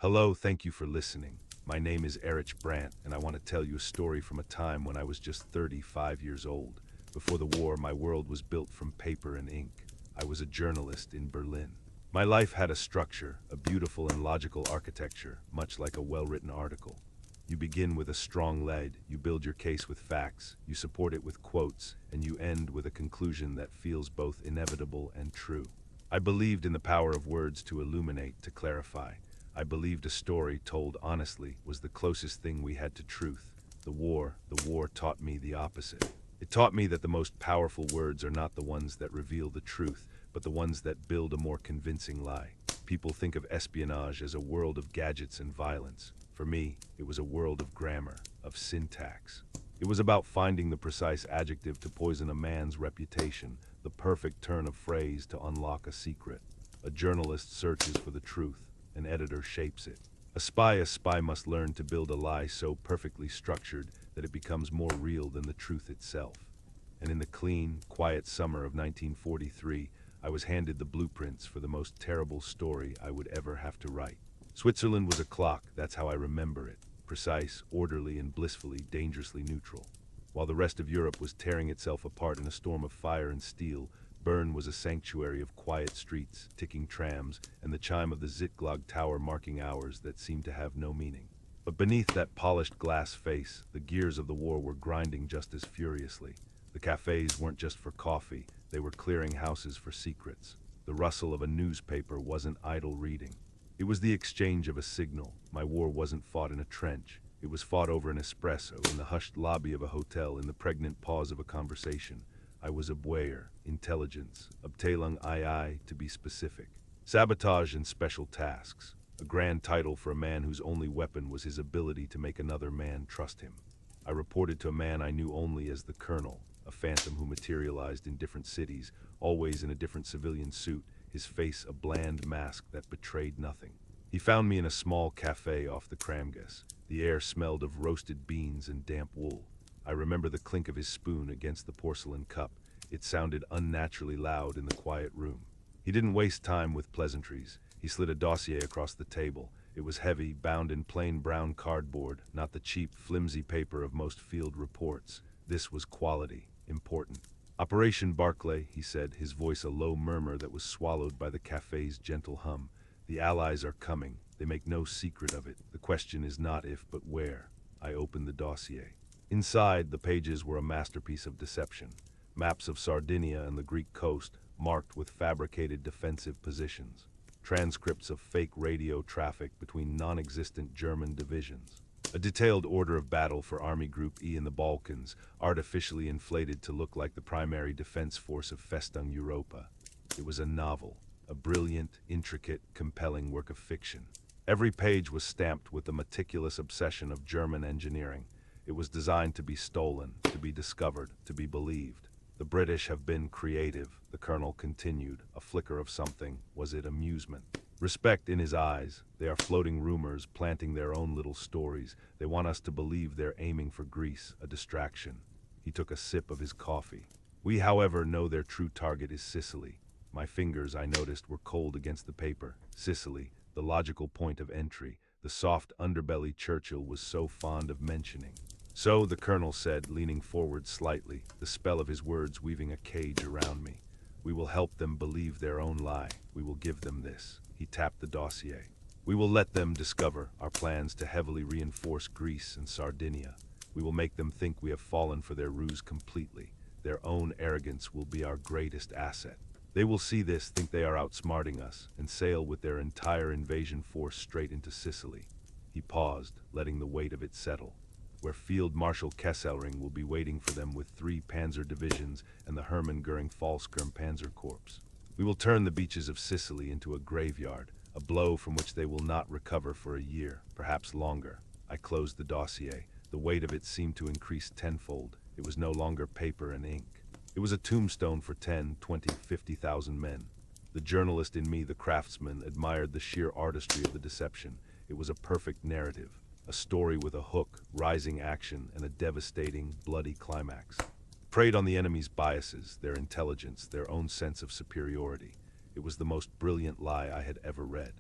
Hello, thank you for listening. My name is Erich Brandt, and I want to tell you a story from a time when I was just 35 years old. Before the war, my world was built from paper and ink. I was a journalist in Berlin. My life had a structure, a beautiful and logical architecture, much like a well-written article. You begin with a strong lead, you build your case with facts, you support it with quotes, and you end with a conclusion that feels both inevitable and true. I believed in the power of words to illuminate, to clarify. I believed a story told honestly was the closest thing we had to truth. The war taught me the opposite. It taught me that the most powerful words are not the ones that reveal the truth, but the ones that build a more convincing lie. People think of espionage as a world of gadgets and violence. For me, it was a world of grammar, of syntax. It was about finding the precise adjective to poison a man's reputation, the perfect turn of phrase to unlock a secret. A journalist searches for the truth. An editor shapes it. A spy must learn to build a lie so perfectly structured that it becomes more real than the truth itself. And in the clean, quiet summer of 1943, I was handed the blueprints for the most terrible story I would ever have to write. Switzerland was a clock, that's how I remember it. Precise, orderly, and blissfully, dangerously neutral. While the rest of Europe was tearing itself apart in a storm of fire and steel, Bern was a sanctuary of quiet streets, ticking trams, and the chime of the Zittglogge Tower marking hours that seemed to have no meaning. But beneath that polished glass face, the gears of the war were grinding just as furiously. The cafes weren't just for coffee, they were clearing houses for secrets. The rustle of a newspaper wasn't idle reading. It was the exchange of a signal. My war wasn't fought in a trench. It was fought over an espresso, in the hushed lobby of a hotel, in the pregnant pause of a conversation. I was Abwehr, intelligence, Abteilung II to be specific. Sabotage and special tasks, a grand title for a man whose only weapon was his ability to make another man trust him. I reported to a man I knew only as the Colonel, a phantom who materialized in different cities, always in a different civilian suit, his face a bland mask that betrayed nothing. He found me in a small cafe off the Kramgas. The air smelled of roasted beans and damp wool. I remember the clink of his spoon against the porcelain cup. It sounded unnaturally loud in the quiet room. He didn't waste time with pleasantries. He slid a dossier across the table. It was heavy, bound in plain brown cardboard, not the cheap, flimsy paper of most field reports. This was quality, important. Operation Barclay, he said, his voice a low murmur that was swallowed by the cafe's gentle hum. The Allies are coming. They make no secret of it. The question is not if, but where. I opened the dossier. Inside, the pages were a masterpiece of deception. Maps of Sardinia and the Greek coast, marked with fabricated defensive positions. Transcripts of fake radio traffic between non-existent German divisions. A detailed order of battle for Army Group E in the Balkans, artificially inflated to look like the primary defense force of Festung Europa. It was a novel, a brilliant, intricate, compelling work of fiction. Every page was stamped with the meticulous obsession of German engineering. It was designed to be stolen, to be discovered, to be believed. The British have been creative, the Colonel continued, a flicker of something. Was it amusement? Respect in his eyes. They are floating rumors, planting their own little stories. They want us to believe they're aiming for Greece, a distraction. He took a sip of his coffee. We, however, know their true target is Sicily. My fingers, I noticed, were cold against the paper. Sicily, the logical point of entry, the soft underbelly Churchill was so fond of mentioning. So, the Colonel said, leaning forward slightly, the spell of his words weaving a cage around me. We will help them believe their own lie. We will give them this. He tapped the dossier. We will let them discover our plans to heavily reinforce Greece and Sardinia. We will make them think we have fallen for their ruse completely. Their own arrogance will be our greatest asset. They will see this, think they are outsmarting us, and sail with their entire invasion force straight into Sicily. He paused, letting the weight of it settle. Where Field Marshal Kesselring will be waiting for them with 3 Panzer divisions and the Hermann Göring Fallschirm-Panzerkorps. We will turn the beaches of Sicily into a graveyard, a blow from which they will not recover for a year, perhaps longer. I closed the dossier. The weight of it seemed to increase tenfold. It was no longer paper and ink. It was a tombstone for 10, 20, 50,000 men. The journalist in me, the craftsman, admired the sheer artistry of the deception. It was a perfect narrative. A story with a hook, rising action, and a devastating, bloody climax. It preyed on the enemy's biases, their intelligence, their own sense of superiority. It was the most brilliant lie I had ever read.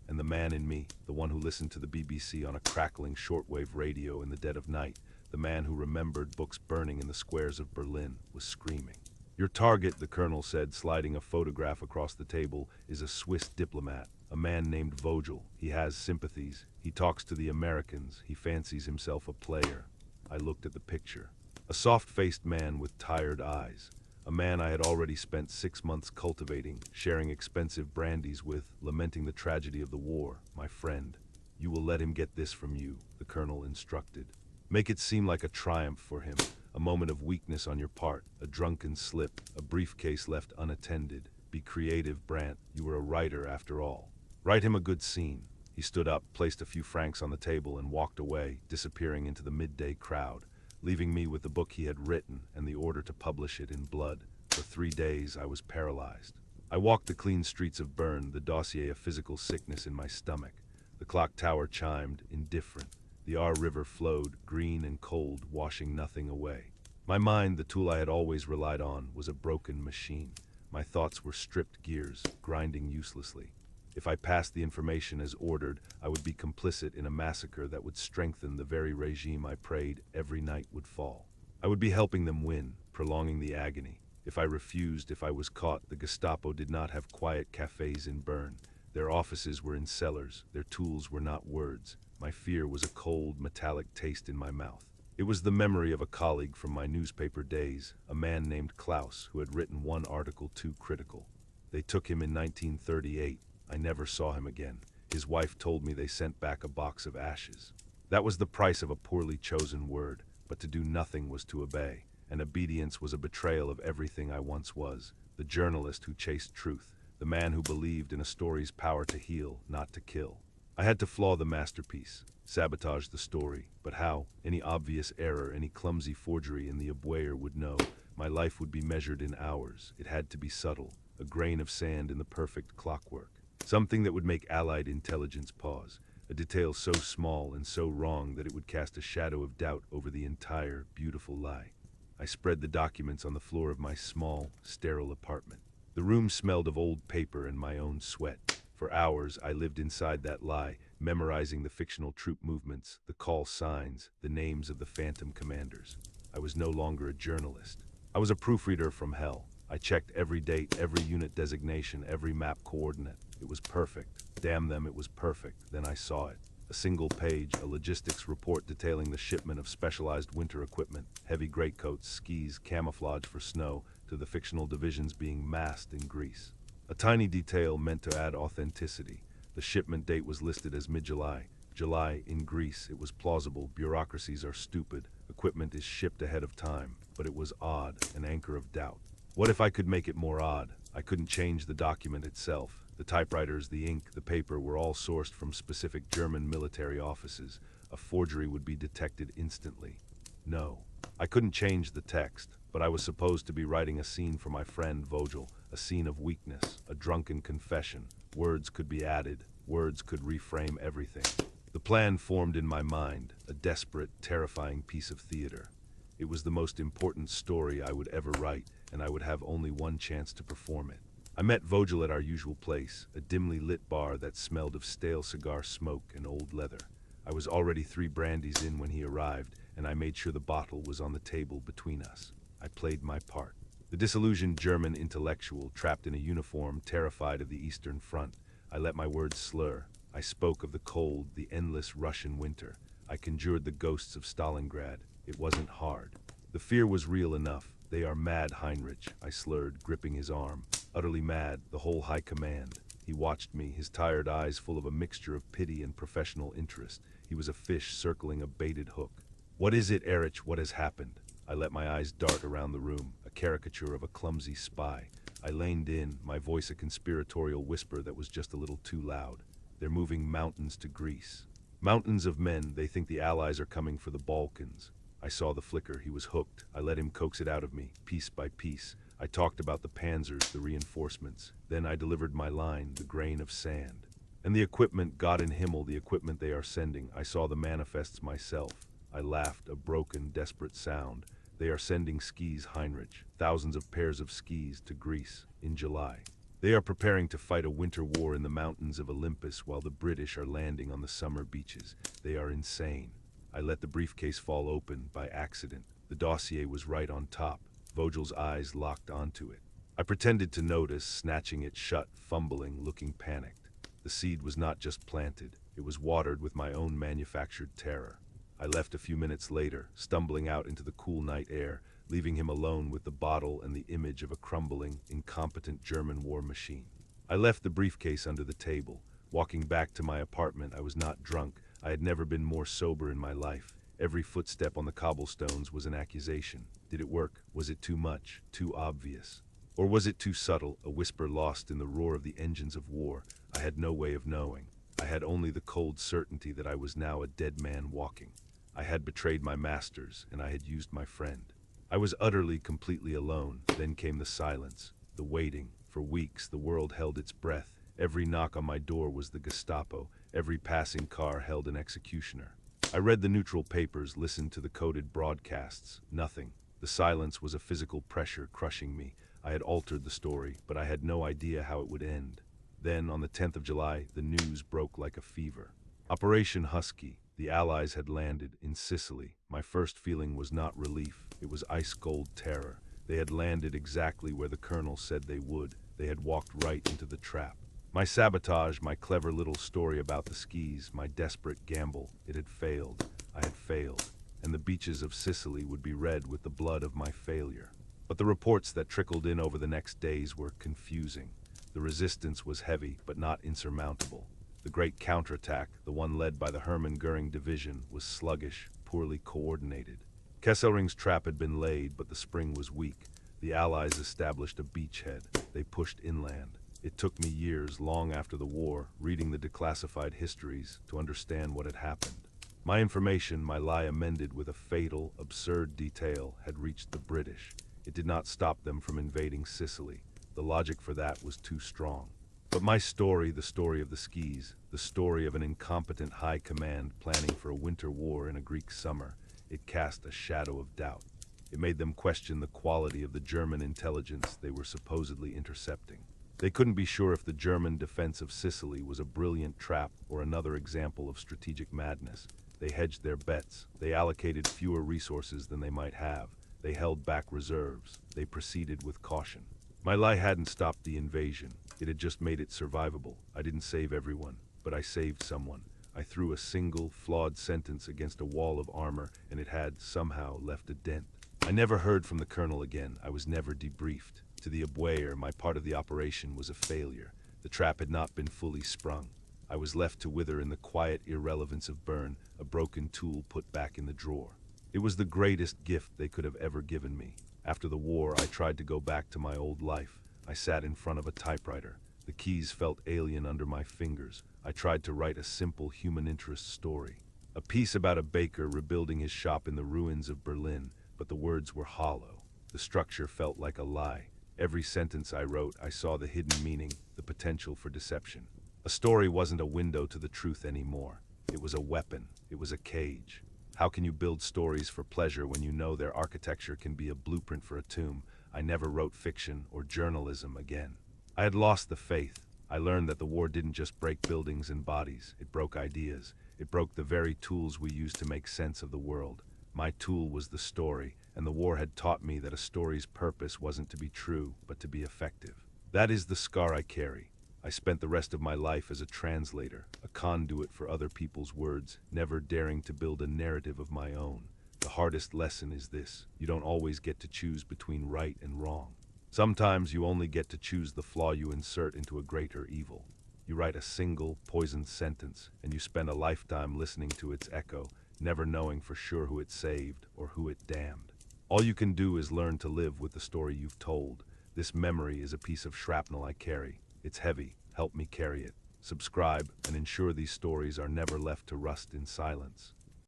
and the man in me, the one who listened to the BBC on a crackling shortwave radio in the dead of night, the man who remembered books burning in the squares of Berlin, was screaming. Your target, the colonel said, sliding a photograph across the table, is a Swiss diplomat, a man named Vogel. He has sympathies. He talks to the Americans. He fancies himself a player. I looked at the picture. A soft-faced man with tired eyes. A man I had already spent 6 months cultivating, sharing expensive brandies with, lamenting the tragedy of the war. My friend, you will let him get this from you, the colonel instructed. Make it seem like a triumph for him, a moment of weakness on your part, a drunken slip, a briefcase left unattended. Be creative, Brandt. You were a writer after all. Write him a good scene. He stood up, placed a few francs on the table, and walked away, disappearing into the midday crowd, leaving me with the book he had written and the order to publish it in blood. For 3 days I was paralyzed. I walked the clean streets of Bern, the dossier of physical sickness in my stomach. The clock tower chimed, indifferent. The Aar River flowed, green and cold, washing nothing away. My mind, the tool I had always relied on, was a broken machine. My thoughts were stripped gears, grinding uselessly. If I passed the information as ordered, I would be complicit in a massacre that would strengthen the very regime I prayed every night would fall. I would be helping them win, prolonging the agony. If I refused, if I was caught, the Gestapo did not have quiet cafes in Bern. Their offices were in cellars. Their tools were not words. My fear was a cold, metallic taste in my mouth. It was the memory of a colleague from my newspaper days, a man named Klaus, who had written one article too critical. They took him in 1938. I never saw him again. His wife told me they sent back a box of ashes. That was the price of a poorly chosen word, but to do nothing was to obey, and obedience was a betrayal of everything I once was, the journalist who chased truth, the man who believed in a story's power to heal, not to kill. I had to flaw the masterpiece, sabotage the story, but how? Any obvious error, any clumsy forgery in the Abwehr would know. My life would be measured in hours. It had to be subtle, a grain of sand in the perfect clockwork. Something that would make Allied intelligence pause, a detail so small and so wrong that it would cast a shadow of doubt over the entire, beautiful lie. I spread the documents on the floor of my small, sterile apartment. The room smelled of old paper and my own sweat. For hours, I lived inside that lie, memorizing the fictional troop movements, the call signs, the names of the phantom commanders. I was no longer a journalist. I was a proofreader from hell. I checked every date, every unit designation, every map coordinate. It was perfect. Damn them, it was perfect. Then I saw it. A single page, a logistics report detailing the shipment of specialized winter equipment, heavy greatcoats, skis, camouflage for snow, to the fictional divisions being massed in Greece. A tiny detail meant to add authenticity. The shipment date was listed as mid-July. July in Greece, it was plausible. Bureaucracies are stupid. Equipment is shipped ahead of time. But it was odd, an anchor of doubt. What if I could make it more odd? I couldn't change the document itself. The typewriters, the ink, the paper were all sourced from specific German military offices. A forgery would be detected instantly. No, I couldn't change the text, but I was supposed to be writing a scene for my friend Vogel, a scene of weakness, a drunken confession. Words could be added, words could reframe everything. The plan formed in my mind, a desperate, terrifying piece of theater. It was the most important story I would ever write, and I would have only one chance to perform it. I met Vogel at our usual place, a dimly lit bar that smelled of stale cigar smoke and old leather. I was already 3 brandies in when he arrived, and I made sure the bottle was on the table between us. I played my part. The disillusioned German intellectual, trapped in a uniform, terrified of the Eastern Front. I let my words slur. I spoke of the cold, the endless Russian winter. I conjured the ghosts of Stalingrad. It wasn't hard. The fear was real enough. They are mad, Heinrich, I slurred, gripping his arm. Utterly mad, the whole high command. He watched me, his tired eyes full of a mixture of pity and professional interest. He was a fish circling a baited hook. What is it, Erich? What has happened? I let my eyes dart around the room, a caricature of a clumsy spy. I leaned in, my voice a conspiratorial whisper that was just a little too loud. They're moving mountains to Greece. Mountains of men, they think the Allies are coming for the Balkans. I saw the flicker, he was hooked. I let him coax it out of me, piece by piece. I talked about the panzers, the reinforcements. Then I delivered my line, the grain of sand. And the equipment, God in Himmel, the equipment they are sending. I saw the manifests myself. I laughed, a broken, desperate sound. They are sending skis, Heinrich. Thousands of pairs of skis to Greece in July. They are preparing to fight a winter war in the mountains of Olympus while the British are landing on the summer beaches. They are insane. I let the briefcase fall open by accident. The dossier was right on top. Vogel's eyes locked onto it. I pretended to notice, snatching it shut, fumbling, looking panicked. The seed was not just planted, it was watered with my own manufactured terror. I left a few minutes later, stumbling out into the cool night air, leaving him alone with the bottle and the image of a crumbling, incompetent German war machine. I left the briefcase under the table. Walking back to my apartment, I was not drunk. I had never been more sober in my life. Every footstep on the cobblestones was an accusation. Did it work? Was it too much? Too obvious? Or was it too subtle, a whisper lost in the roar of the engines of war? I had no way of knowing. I had only the cold certainty that I was now a dead man walking. I had betrayed my masters, and I had used my friend. I was utterly, completely alone. Then came the silence, the waiting. For weeks, the world held its breath. Every knock on my door was the Gestapo. Every passing car held an executioner. I read the neutral papers, listened to the coded broadcasts. Nothing. The silence was a physical pressure crushing me. I had altered the story, but I had no idea how it would end. Then, on the 10th of July, the news broke like a fever. Operation Husky. The Allies had landed in Sicily. My first feeling was not relief. It was ice-cold terror. They had landed exactly where the colonel said they would. They had walked right into the trap. My sabotage, my clever little story about the skis, my desperate gamble, it had failed. I had failed. And the beaches of Sicily would be red with the blood of my failure. But the reports that trickled in over the next days were confusing. The resistance was heavy, but not insurmountable. The great counterattack, the one led by the Hermann Göring division, was sluggish, poorly coordinated. Kesselring's trap had been laid, but the spring was weak. The Allies established a beachhead. They pushed inland. It took me years, long after the war, reading the declassified histories, to understand what had happened. My information, my lie amended with a fatal, absurd detail, had reached the British. It did not stop them from invading Sicily. The logic for that was too strong. But my story, the story of the skis, the story of an incompetent high command planning for a winter war in a Greek summer, it cast a shadow of doubt. It made them question the quality of the German intelligence they were supposedly intercepting. They couldn't be sure if the German defense of Sicily was a brilliant trap or another example of strategic madness. They hedged their bets. They allocated fewer resources than they might have. They held back reserves. They proceeded with caution. My lie hadn't stopped the invasion. It had just made it survivable. I didn't save everyone, but I saved someone. I threw a single, flawed sentence against a wall of armor, and it had, somehow, left a dent. I never heard from the colonel again. I was never debriefed. To the Abwehr, my part of the operation was a failure. The trap had not been fully sprung. I was left to wither in the quiet irrelevance of Bern, a broken tool put back in the drawer. It was the greatest gift they could have ever given me. After the war, I tried to go back to my old life. I sat in front of a typewriter. The keys felt alien under my fingers. I tried to write a simple human interest story. A piece about a baker rebuilding his shop in the ruins of Berlin, but the words were hollow. The structure felt like a lie. Every sentence I wrote, I saw the hidden meaning, the potential for deception. A story wasn't a window to the truth anymore. It was a weapon. It was a cage. How can you build stories for pleasure when you know their architecture can be a blueprint for a tomb? I never wrote fiction or journalism again. I had lost the faith. I learned that the war didn't just break buildings and bodies. It broke ideas. It broke the very tools we use to make sense of the world. My tool was the story, and the war had taught me that a story's purpose wasn't to be true, but to be effective. That is the scar I carry. I spent the rest of my life as a translator, a conduit for other people's words, never daring to build a narrative of my own. The hardest lesson is this: you don't always get to choose between right and wrong. Sometimes you only get to choose the flaw you insert into a greater evil. You write a single, poisoned sentence, and you spend a lifetime listening to its echo, never knowing for sure who it saved or who it damned. All you can do is learn to live with the story you've told. This memory is a piece of shrapnel I carry. It's heavy. Help me carry it. Subscribe and ensure these stories are never left to rust in silence.